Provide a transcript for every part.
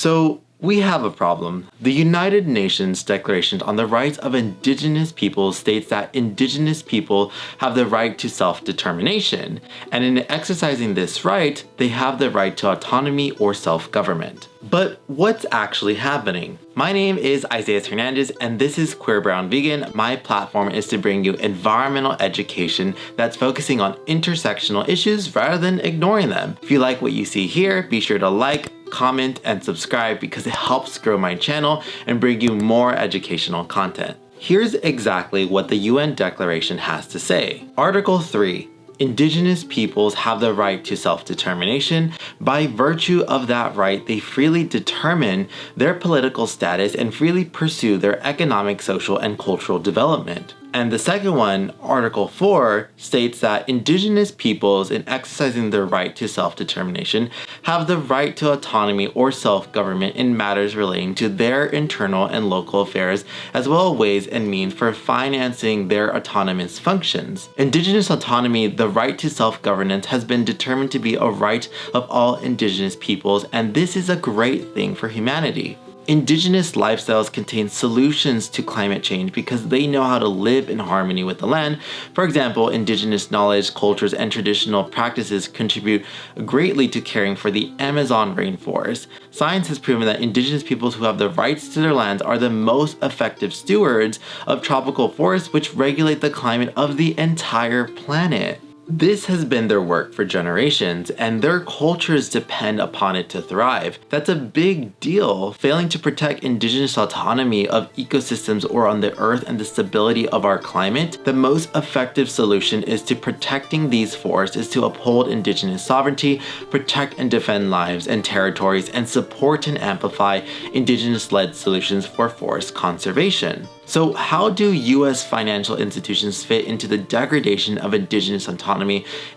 So we have a problem. The United Nations Declaration on the Rights of Indigenous Peoples states that Indigenous people have the right to self-determination, and in exercising this right, they have the right to autonomy or self-government. But what's actually happening? My name is Isaias Hernandez, and this is Queer Brown Vegan. My platform is to bring you environmental education that's focusing on intersectional issues rather than ignoring them. If you like what you see here, be sure to like, comment, and subscribe because it helps grow my channel and bring you more educational content. Here's exactly what the UN Declaration has to say. Article 3. Indigenous peoples have the right to self-determination. By virtue of that right, they freely determine their political status and freely pursue their economic, social, and cultural development. And the second one, Article 4, states that Indigenous peoples, in exercising their right to self-determination, have the right to autonomy or self-government in matters relating to their internal and local affairs, as well as ways and means for financing their autonomous functions. Indigenous autonomy, the right to self-governance, has been determined to be a right of all Indigenous peoples, and this is a great thing for humanity. Indigenous lifestyles contain solutions to climate change because they know how to live in harmony with the land. For example, Indigenous knowledge, cultures, and traditional practices contribute greatly to caring for the Amazon rainforest. Science has proven that Indigenous peoples who have the rights to their lands are the most effective stewards of tropical forests, which regulate the climate of the entire planet. This has been their work for generations, and their cultures depend upon it to thrive. That's a big deal. Failing to protect Indigenous autonomy of ecosystems or on the earth and the stability of our climate, the most effective solution is to protecting these forests is to uphold Indigenous sovereignty, protect and defend lives and territories, and support and amplify Indigenous-led solutions for forest conservation. So how do US financial institutions fit into the degradation of Indigenous autonomy,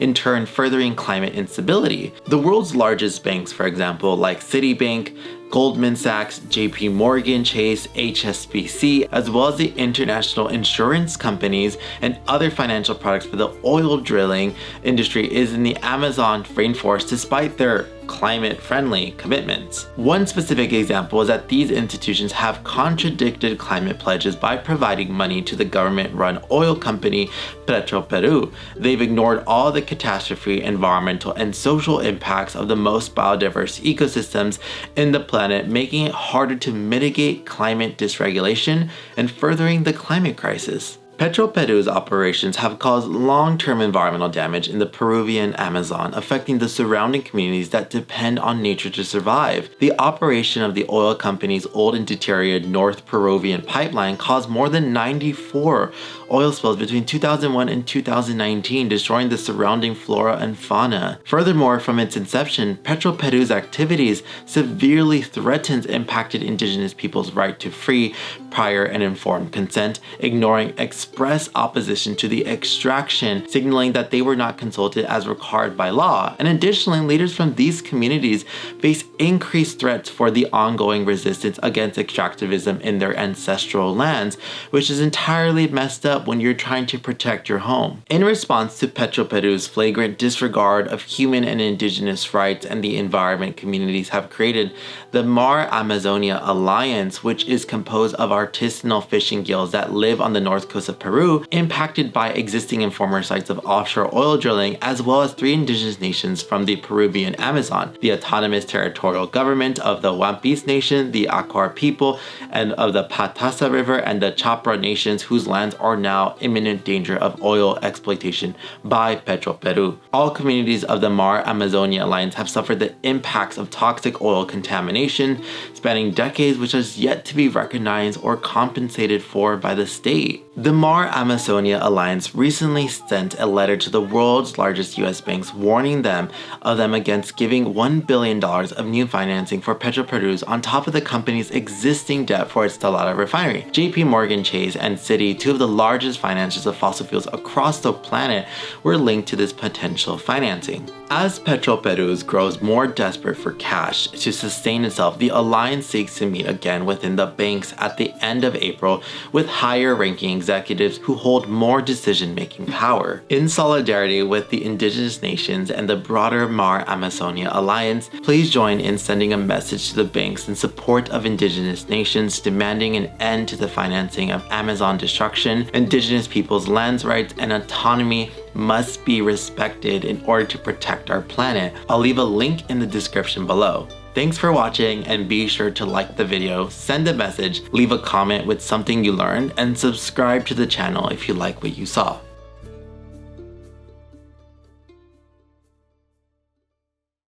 in turn furthering climate instability? The world's largest banks, for example, like Citibank, Goldman Sachs, JP Morgan Chase, HSBC, as well as the international insurance companies and other financial products for the oil drilling industry, is in the Amazon rainforest despite their climate-friendly commitments. One specific example is that these institutions have contradicted climate pledges by providing money to the government-run oil company Petroperú. They've ignored all the catastrophe, environmental, and social impacts of the most biodiverse ecosystems in the planet, making it harder to mitigate climate dysregulation and furthering the climate crisis. Petroperú's operations have caused long-term environmental damage in the Peruvian Amazon, affecting the surrounding communities that depend on nature to survive. The operation of the oil company's old and deteriorated North Peruvian pipeline caused more than 94 oil spills between 2001 and 2019, destroying the surrounding flora and fauna. Furthermore, from its inception, Petroperú's activities severely threatened impacted Indigenous people's right to free, prior, and informed consent, ignoring express opposition to the extraction, signaling that they were not consulted as required by law. And additionally, leaders from these communities face increased threats for the ongoing resistance against extractivism in their ancestral lands, which is entirely messed up when you're trying to protect your home. In response to Petroperú's flagrant disregard of human and indigenous rights and the environment communities have created, the Mar Amazonia Alliance, which is composed of artisanal fishing guilds that live on the north coast of Peru, impacted by existing and former sites of offshore oil drilling, as well as 3 indigenous nations from the Peruvian Amazon: the autonomous territorial government of the Wampis Nation, the Achuar people, and of the Patasa River, and the Chapra nations, whose lands are now imminent danger of oil exploitation by Petroperú. All communities of the Mar Amazonia Alliance have suffered the impacts of toxic oil contamination spanning decades, which has yet to be recognized or compensated for by the state. The Mar Amazonia Alliance recently sent a letter to the world's largest US banks warning them against giving $1 billion of new financing for Petroperú on top of the company's existing debt for its Talada refinery. JP Morgan Chase and Citi, 2 of the largest financiers of fossil fuels across the planet, were linked to this potential financing. As Petroperú grows more desperate for cash to sustain itself, the alliance seeks to meet again within the banks at the end of April with higher-ranking executives who hold more decision-making power. In solidarity with the indigenous nations and the broader Mar Amazonia Alliance, please join in sending a message to the banks in support of indigenous nations demanding an end to the financing of Amazon destruction. Indigenous peoples' lands rights and autonomy must be respected in order to protect our planet. I'll leave a link in the description below. Thanks for watching, and be sure to like the video, send a message, leave a comment with something you learned, and subscribe to the channel if you like what you saw.